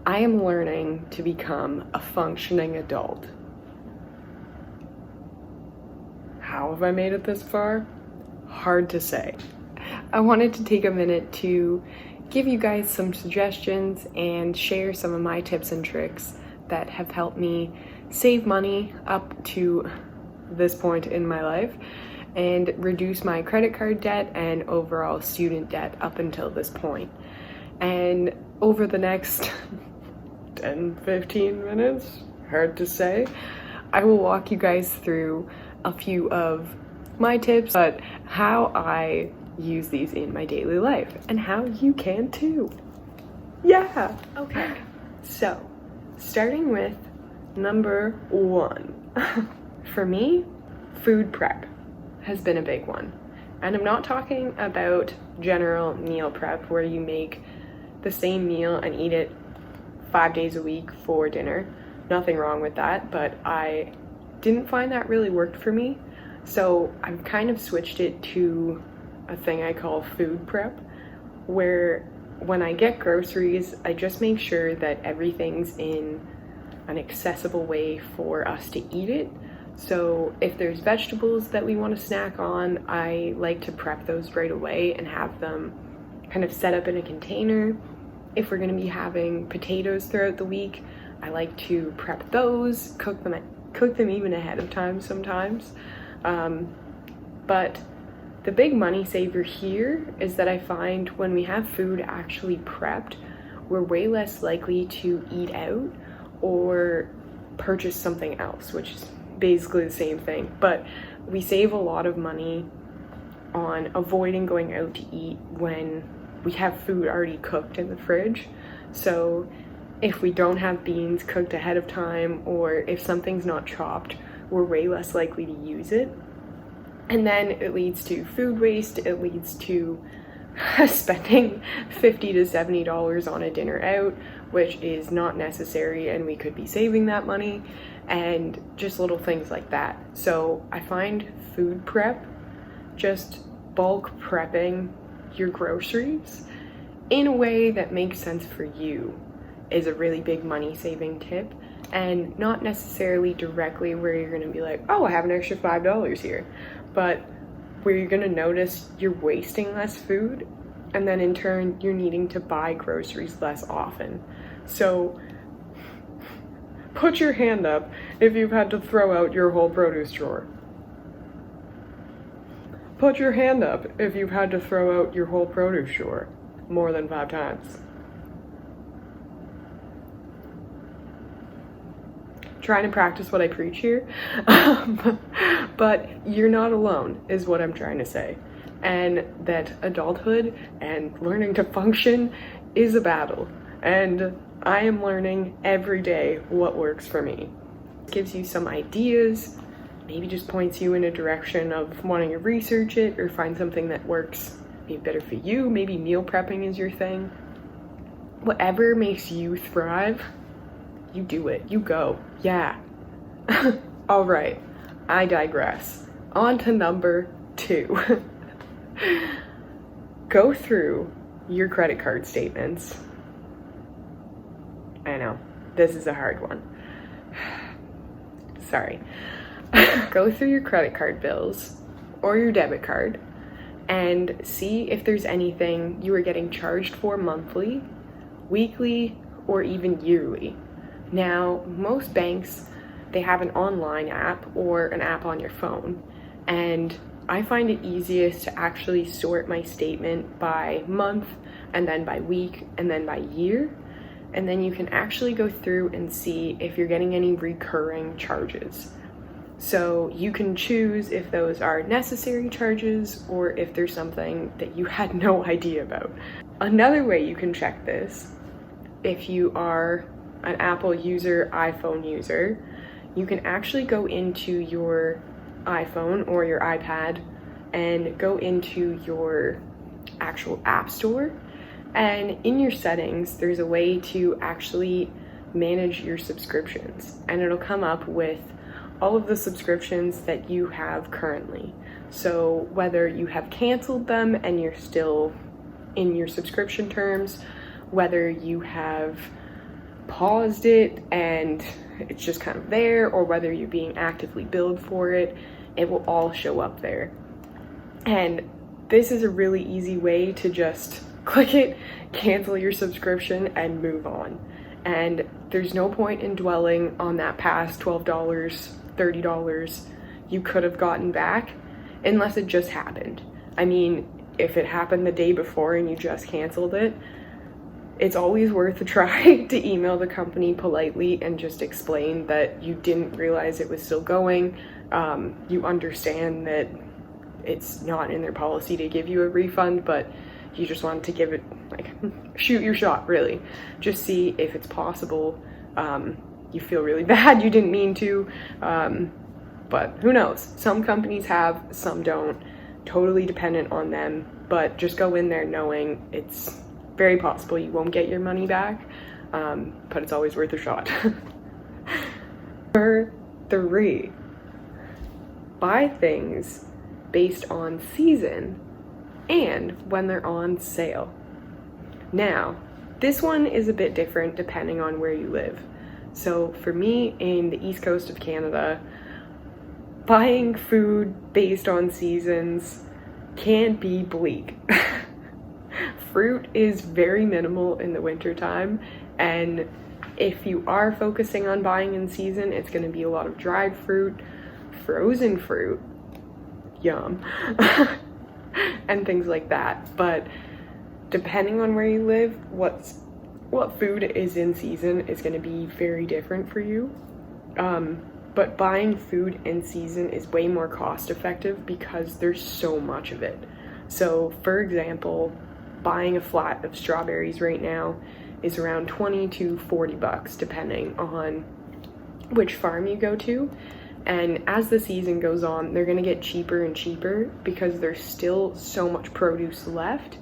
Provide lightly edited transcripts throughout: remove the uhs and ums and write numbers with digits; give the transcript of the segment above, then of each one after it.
I am learning to become a functioning adult. How have I made it this far? Hard to say. I wanted to take a minute to give you guys some suggestions and share some of my tips and tricks that have helped me save money up to this point in my life and reduce my credit card debt and overall student debt up until this point. And over the next 10-15 minutes, hard to say, I will walk you guys through a few of my tips, but how I use these in my daily life and how you can too. Yeah. Okay. So, starting with number 1. For me, food prep has been a big one. And I'm not talking about general meal prep where you make the same meal and eat it 5 days a week for dinner. Nothing wrong with that, but I didn't find that really worked for me. So I've kind of switched it to a thing I call food prep, where when I get groceries, I just make sure that everything's in an accessible way for us to eat it. So if there's vegetables that we want to snack on, I like to prep those right away and have them kind of set up in a container. If we're going to be having potatoes throughout the week, I like to prep those, cook them even ahead of time sometimes. But the big money saver here is that I find when we have food actually prepped, we're way less likely to eat out or purchase something else, which is basically the same thing. But we save a lot of money on avoiding going out to eat when we have food already cooked in the fridge. So if we don't have beans cooked ahead of time, or if something's not chopped, we're way less likely to use it. And then it leads to food waste. It leads to spending $50 to $70 on a dinner out, which is not necessary, and we could be saving that money, and just little things like that. So I find food prep, just bulk prepping your groceries in a way that makes sense for you, is a really big money saving tip, and not necessarily directly where you're going to be like, oh, I have an extra $5 here, but where you're going to notice you're wasting less food, and then in turn you're needing to buy groceries less often. So put your hand up if you've had to throw out your whole produce drawer. Put your hand up if you've had to throw out your whole produce drawer more than 5 times. Trying to practice what I preach here, but you're not alone is what I'm trying to say, and that adulthood and learning to function is a battle, and I am learning every day what works for me. It gives you some ideas, maybe just points you in a direction of wanting to research it or find something that works maybe better for you. Maybe meal prepping is your thing. Whatever makes you thrive, you do it. You go. Yeah. All right. I digress. On to number 2. Go through your credit card statements. I know. This is a hard one. Sorry. Go through your credit card bills or your debit card and see if there's anything you are getting charged for monthly, weekly, or even yearly. Now, most banks, they have an online app or an app on your phone, and I find it easiest to actually sort my statement by month, and then by week, and then by year, and then you can actually go through and see if you're getting any recurring charges. So you can choose if those are necessary charges or if there's something that you had no idea about. Another way you can check this, if you are an Apple user, iPhone user, you can actually go into your iPhone or your iPad and go into your actual app store, and in your settings there's a way to actually manage your subscriptions, and it'll come up with all of the subscriptions that you have currently. So whether you have canceled them and you're still in your subscription terms, whether you have paused it and it's just kind of there, or whether you're being actively billed for it, it will all show up there. And this is a really easy way to just click it, cancel your subscription, and move on. And there's no point in dwelling on that past $12, $30 you could have gotten back unless it just happened. I mean, if it happened the day before and you just canceled it, it's always worth a try to email the company politely and just explain that you didn't realize it was still going. You understand that it's not in their policy to give you a refund, but you just wanted to give it, like, shoot your shot, really. Just see if it's possible. You feel really bad, you didn't mean to, but who knows? Some companies have, some don't. Totally dependent on them, but just go in there knowing it's very possible you won't get your money back, but it's always worth a shot. Number 3, buy things based on season and when they're on sale. Now, this one is a bit different depending on where you live. So for me, in the east coast of Canada, buying food based on seasons can be bleak. Fruit is very minimal in the wintertime, and if you are focusing on buying in season, it's going to be a lot of dried fruit, frozen fruit, yum, and things like that. But depending on where you live, what food is in season is going to be very different for you. But buying food in season is way more cost effective because there's so much of it. So for example, buying a flat of strawberries right now is around 20 to 40 bucks depending on which farm you go to. And as the season goes on, they're gonna get cheaper and cheaper because there's still so much produce left,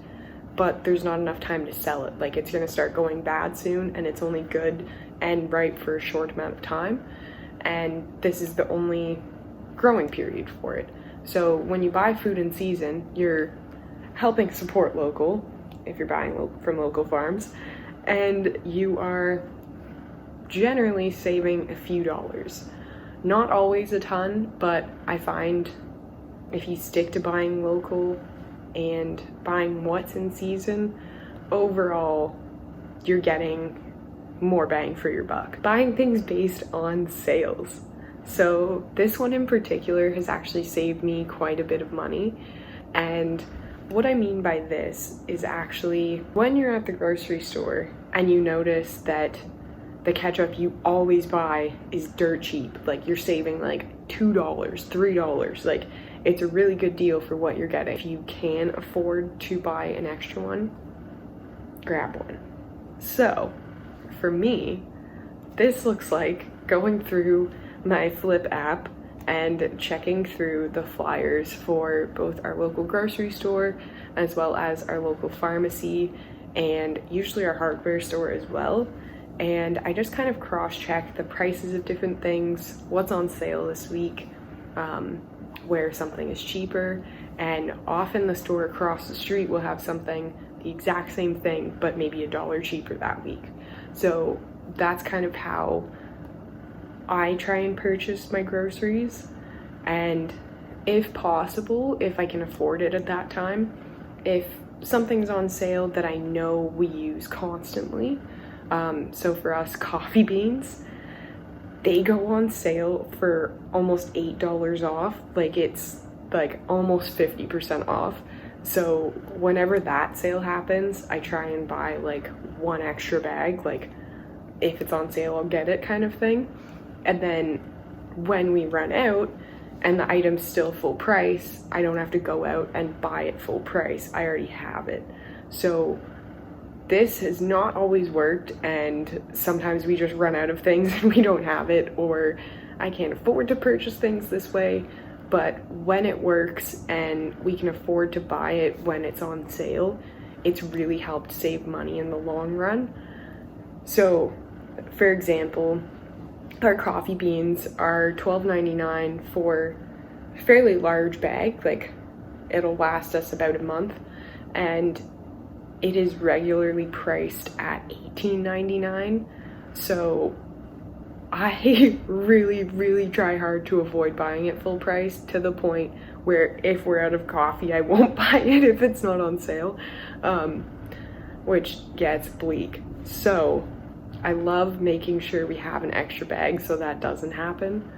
but there's not enough time to sell it. Like, it's gonna start going bad soon, and it's only good and ripe for a short amount of time. And this is the only growing period for it. So when you buy food in season, you're helping support local, if you're buying from local farms, and you are generally saving a few dollars. Not always a ton, but I find if you stick to buying local and buying what's in season, overall you're getting more bang for your buck. Buying things based on sales. So this one in particular has actually saved me quite a bit of money. And what I mean by this is actually when you're at the grocery store and you notice that the ketchup you always buy is dirt cheap, like you're saving like $2, $3, like it's a really good deal for what you're getting. If you can afford to buy an extra one, grab one. So for me, this looks like going through my Flip app and checking through the flyers for both our local grocery store as well as our local pharmacy and usually our hardware store as well. And I just kind of cross-check the prices of different things, what's on sale this week, where something is cheaper, and often the store across the street will have something, the exact same thing, but maybe $1 cheaper that week. So that's kind of how I try and purchase my groceries. And if possible, if I can afford it at that time, if something's on sale that I know we use constantly, so for us, coffee beans, they go on sale for almost $8 off. Like, it's like almost 50% off. So whenever that sale happens, I try and buy like one extra bag, like if it's on sale, I'll get it kind of thing. And then when we run out and the item's still full price, I don't have to go out and buy it full price. I already have it. So this has not always worked, and sometimes we just run out of things and we don't have it, or I can't afford to purchase things this way. But when it works and we can afford to buy it when it's on sale, it's really helped save money in the long run. So, for example, our coffee beans are $12.99 for a fairly large bag, like it'll last us about a month, and it is regularly priced at $18.99. So I really try hard to avoid buying it full price, to the point where if we're out of coffee, I won't buy it if it's not on sale, which gets bleak. So I love making sure we have an extra bag so that doesn't happen.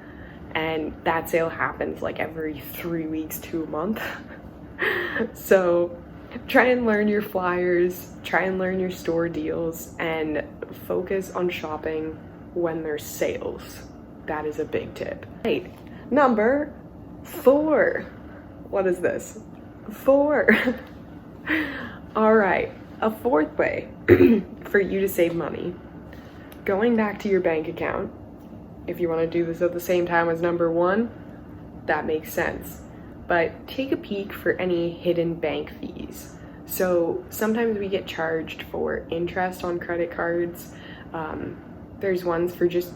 And that sale happens like every 3 weeks to a month. So try and learn your flyers, try and learn your store deals, and focus on shopping when there's sales. That is a big tip. Right, number 4. What is this? 4. All right, a 4th way for you to save money. Going back to your bank account. If you want to do this at the same time as number 1, that makes sense. But take a peek for any hidden bank fees. So sometimes we get charged for interest on credit cards. There's ones for just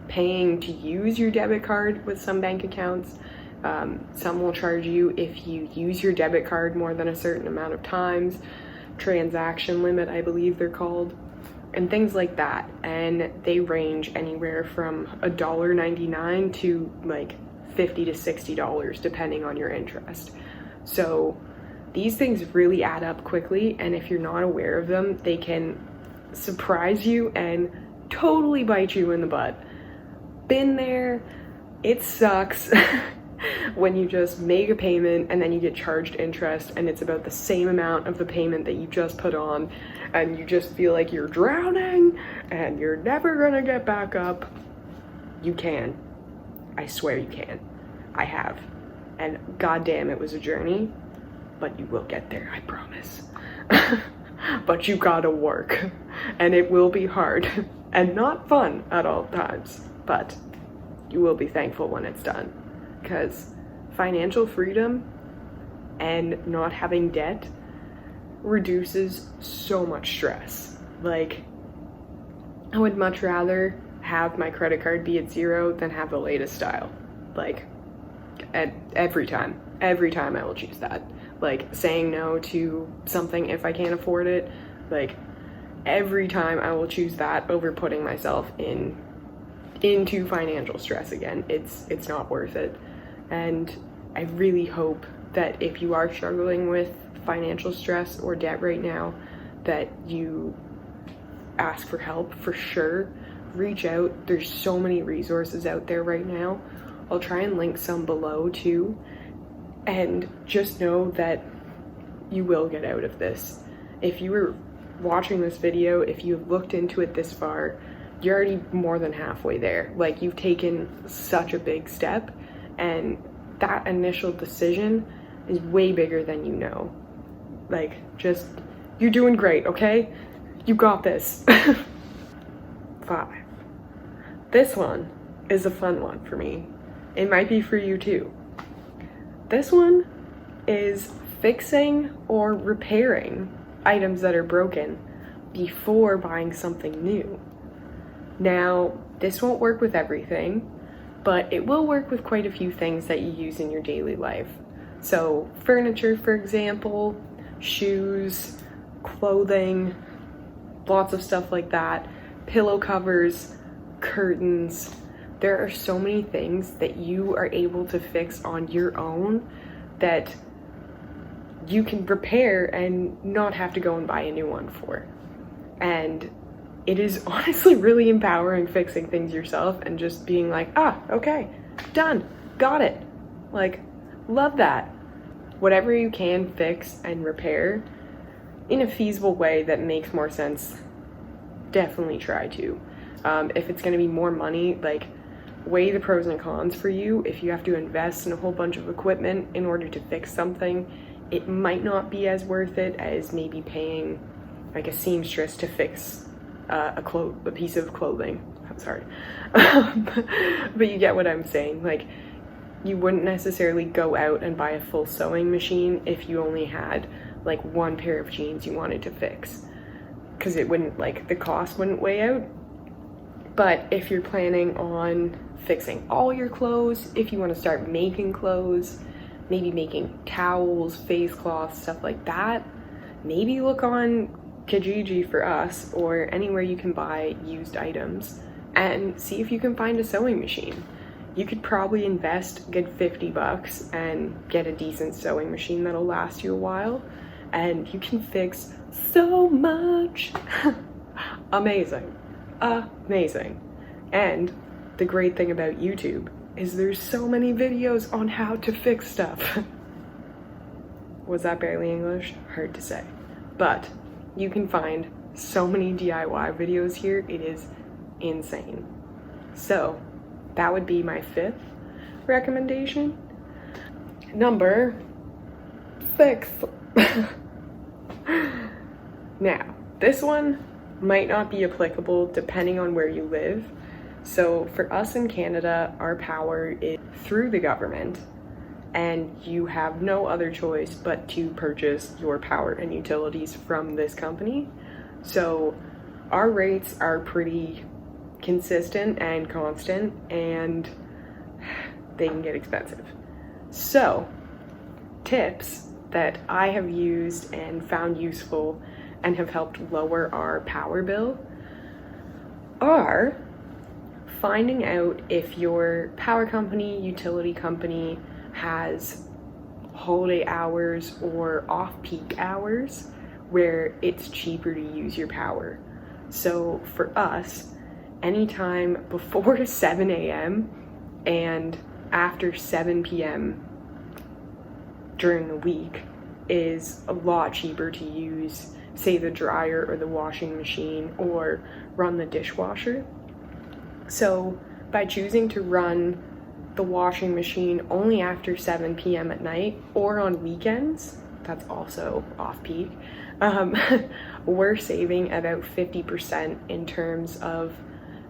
paying to use your debit card with some bank accounts. Some will charge you if you use your debit card more than a certain amount of times. Transaction limit, I believe they're called. And things like that. And they range anywhere from $1.99 to like $50 to $60 depending on your interest. So these things really add up quickly, and if you're not aware of them, they can surprise you and totally bite you in the butt. Been there. It sucks when you just make a payment and then you get charged interest, and it's about the same amount of the payment that you just put on, and you just feel like you're drowning and you're never gonna get back up. You can. I swear you can. I have. And goddamn, it was a journey, but you will get there, I promise. But you gotta work, and it will be hard and not fun at all times, but you will be thankful when it's done, because financial freedom and not having debt reduces so much stress. Like, I would much rather have my credit card be at 0 than have the latest style. Like, every time I will choose that. Like, saying no to something if I can't afford it, like, every time I will choose that over putting myself into financial stress again. It's not worth it. And I really hope that if you are struggling with financial stress or debt right now, that you ask for help for sure. Reach out. There's so many resources out there right now. I'll try and link some below too. And just know that you will get out of this. If you were watching this video, if you've looked into it this far, you're already more than halfway there. Like, you've taken such a big step, and that initial decision is way bigger than you know. Like, just, you're doing great, okay? You got this. 5. This one is a fun one for me. It might be for you too. This one is fixing or repairing items that are broken before buying something new. Now, this won't work with everything, but it will work with quite a few things that you use in your daily life. So, furniture, for example, shoes, clothing, lots of stuff like that, pillow covers, curtains. There are so many things that you are able to fix on your own that you can repair and not have to go and buy a new one for. And it is honestly really empowering fixing things yourself and just being like, okay, done, got it. Like, love that. Whatever you can fix and repair in a feasible way that makes more sense, definitely try to. If it's going to be more money, like, weigh the pros and cons for you. If you have to invest in a whole bunch of equipment in order to fix something, it might not be as worth it as maybe paying like a seamstress to fix a piece of clothing. I'm sorry. But you get what I'm saying. Like, you wouldn't necessarily go out and buy a full sewing machine if you only had like one pair of jeans you wanted to fix, because it wouldn't, like, the cost wouldn't weigh out. But if you're planning on fixing all your clothes, if you want to start making clothes, maybe making towels, face cloths, stuff like that, maybe look on Kijiji for us, or anywhere you can buy used items, and see if you can find a sewing machine. You could probably invest a good $50 and get a decent sewing machine that'll last you a while, and you can fix so much. Amazing. Amazing. And the great thing about YouTube is there's so many videos on how to fix stuff. Was that barely English? Hard to say. But you can find so many DIY videos here, it is insane. So that would be my 5th recommendation. Number 6. Now, this one might not be applicable depending on where you live. So for us in Canada, our power is through the government, and you have no other choice but to purchase your power and utilities from this company. So our rates are pretty consistent and constant, and they can get expensive. So tips that I have used and found useful and have helped lower our power bill are finding out if your power company, utility company has holiday hours or off-peak hours where it's cheaper to use your power. So for us, anytime before 7 a.m. and after 7 p.m. during the week is a lot cheaper to use, say, the dryer or the washing machine or run the dishwasher. So by choosing to run the washing machine only after 7 p.m. at night or on weekends, that's also off-peak, we're saving about 50% in terms of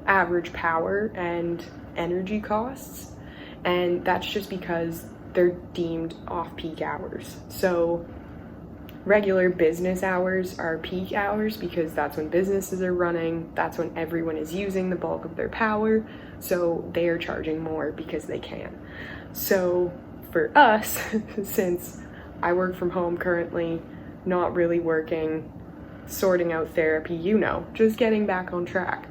average power and energy costs, and that's just because they're deemed off-peak hours. So regular business hours are peak hours because that's when businesses are running, that's when everyone is using the bulk of their power, so they are charging more because they can. So for us, since I work from home currently, not really working, sorting out therapy, just getting back on track,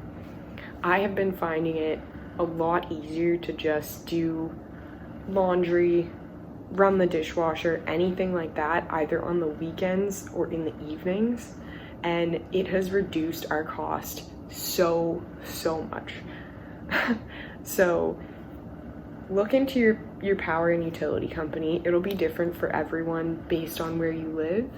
I have been finding it a lot easier to just do laundry, run the dishwasher, anything like that, either on the weekends or in the evenings, and it has reduced our cost so much. So look into your power and utility company. It'll be different for everyone based on where you live.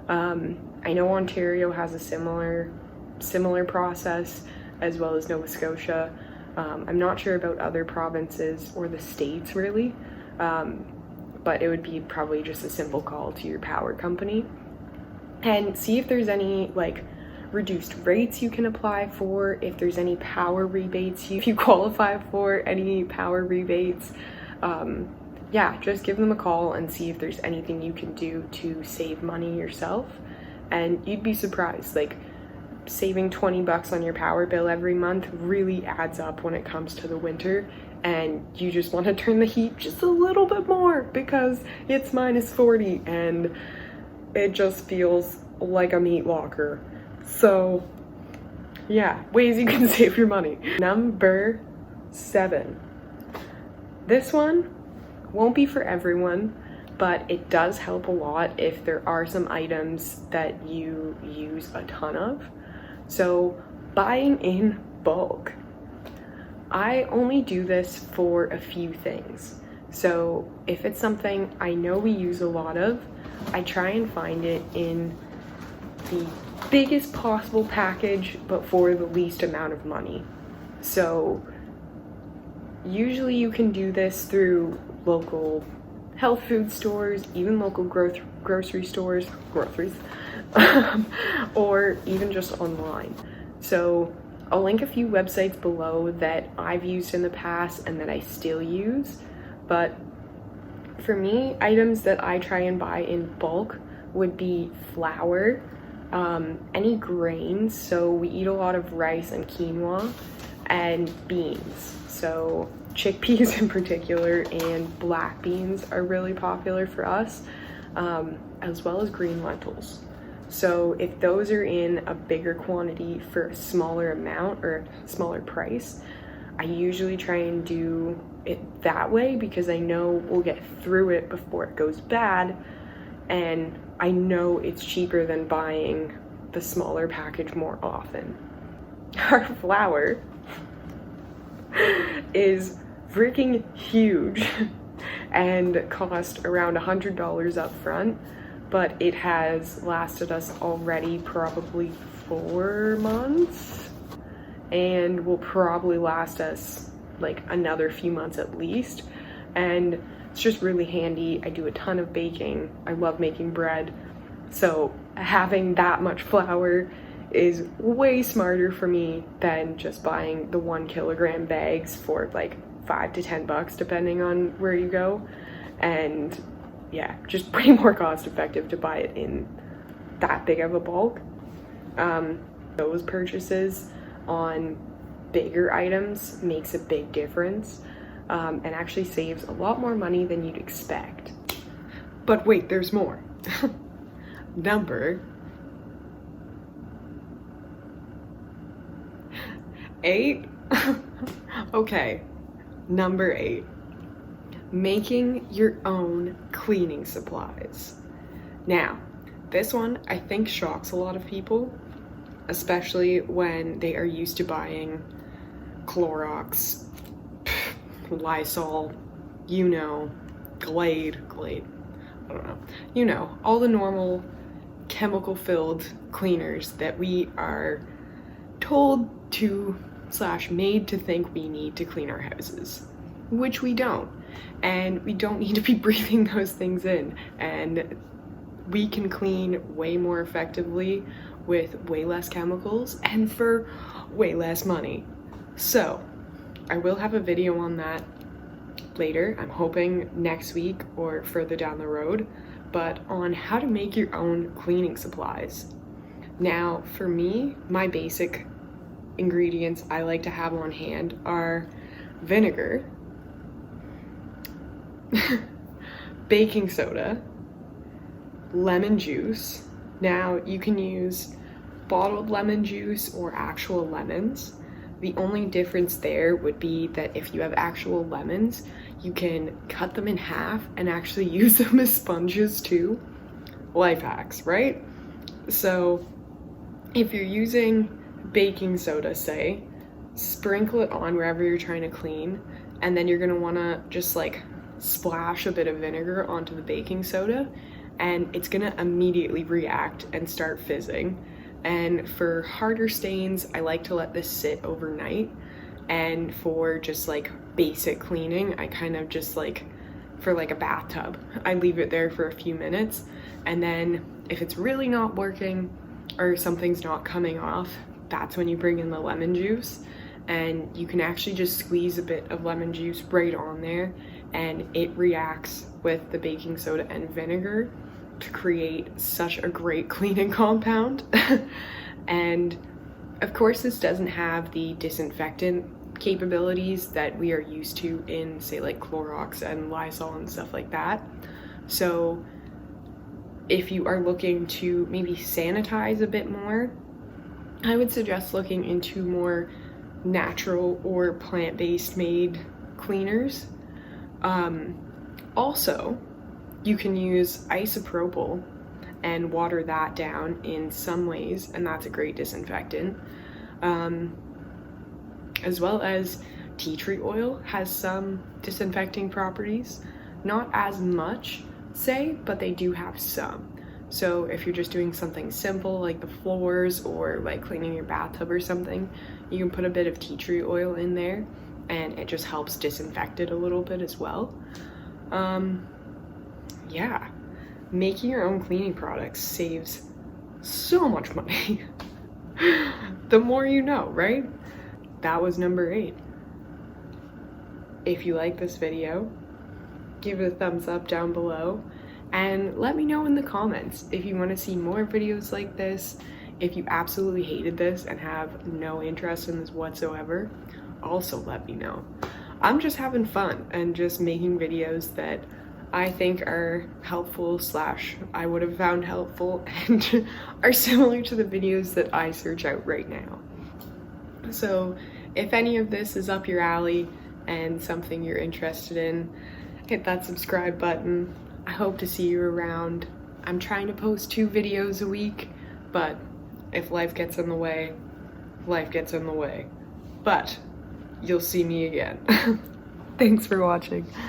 I know Ontario has a similar process, as well as Nova Scotia. I'm not sure about other provinces or the states really, but it would be probably just a simple call to your power company and see if there's any reduced rates you can apply for, if there's any power rebates, if you qualify for any power rebates. Yeah, just give them a call and see if there's anything you can do to save money yourself, and you'd be surprised. Saving $20 on your power bill every month really adds up when it comes to the winter, and you just want to turn the heat just a little bit more because it's -40 and it just feels like a meat locker. So yeah, ways you can save your money. Number 7. This one won't be for everyone, but it does help a lot if there are some items that you use a ton of. So buying in bulk. I only do this for a few things. So if it's something I know we use a lot of, I try and find it in the biggest possible package, but for the least amount of money. So usually you can do this through local health food stores, even local grocery stores, or even just online. So I'll link a few websites below that I've used in the past and that I still use. But for me, items that I try and buy in bulk would be flour, any grains. So we eat a lot of rice and quinoa, and beans. So chickpeas in particular and black beans are really popular for us, as well as green lentils. So if those are in a bigger quantity for a smaller amount or smaller price, I usually try and do it that way because I know we'll get through it before it goes bad, and I know it's cheaper than buying the smaller package more often. Our flour is freaking huge and cost around $100 up front, but it has lasted us already probably 4 months and will probably last us like another few months at least. And it's just really handy. I do a ton of baking. I love making bread. So having that much flour is way smarter for me than just buying the 1 kilogram bags for like $5 to $10 depending on where you go. And yeah, just way more cost effective to buy it in that big of a bulk. Those purchases on bigger items makes a big difference, and actually saves a lot more money than you'd expect. But wait, there's more. Number 8. Okay, number 8. Making your own cleaning supplies. Now, this one I think shocks a lot of people, especially when they are used to buying Clorox, Lysol, Glade, I don't know, all the normal chemical-filled cleaners that we are told to / made to think we need to clean our houses, which we don't. And we don't need to be breathing those things in, and we can clean way more effectively with way less chemicals and for way less money. So I will have a video on that later. I'm hoping next week or further down the road, but on how to make your own cleaning supplies. Now, for me, my basic ingredients I like to have on hand are vinegar, baking soda, lemon juice. Now, you can use bottled lemon juice or actual lemons. The only difference there would be that if you have actual lemons, you can cut them in half and actually use them as sponges too. Life hacks, right? So if you're using baking soda, say, sprinkle it on wherever you're trying to clean, and then you're gonna wanna just like splash a bit of vinegar onto the baking soda, and it's gonna immediately react and start fizzing. And for harder stains, I like to let this sit overnight. And for just like basic cleaning, I kind of just like, for like a bathtub, I leave it there for a few minutes. And then if it's really not working or something's not coming off, that's when you bring in the lemon juice. And you can actually just squeeze a bit of lemon juice right on there, and it reacts with the baking soda and vinegar to create such a great cleaning compound. And of course, this doesn't have the disinfectant capabilities that we are used to in, say, like Clorox and Lysol and stuff like that. So if you are looking to maybe sanitize a bit more, I would suggest looking into more natural or plant-based made cleaners. Also, you can use isopropyl and water that down in some ways, and that's a great disinfectant. As well as tea tree oil has some disinfecting properties. Not as much, say, but they do have some. So if you're just doing something simple like the floors or like cleaning your bathtub or something, you can put a bit of tea tree oil in there, and it just helps disinfect it a little bit as well. Yeah, making your own cleaning products saves so much money. The more you know, right? That was number 8. If you like this video, give it a thumbs up down below, and let me know in the comments if you want to see more videos like this. If you absolutely hated this and have no interest in this whatsoever, also let me know. I'm just having fun and just making videos that I think are helpful / I would have found helpful and are similar to the videos that I search out right now. So if any of this is up your alley and something you're interested in, hit that subscribe button. I hope to see you around. I'm trying to post 2 videos a week, but if life gets in the way, life gets in the way. But you'll see me again. Thanks for watching.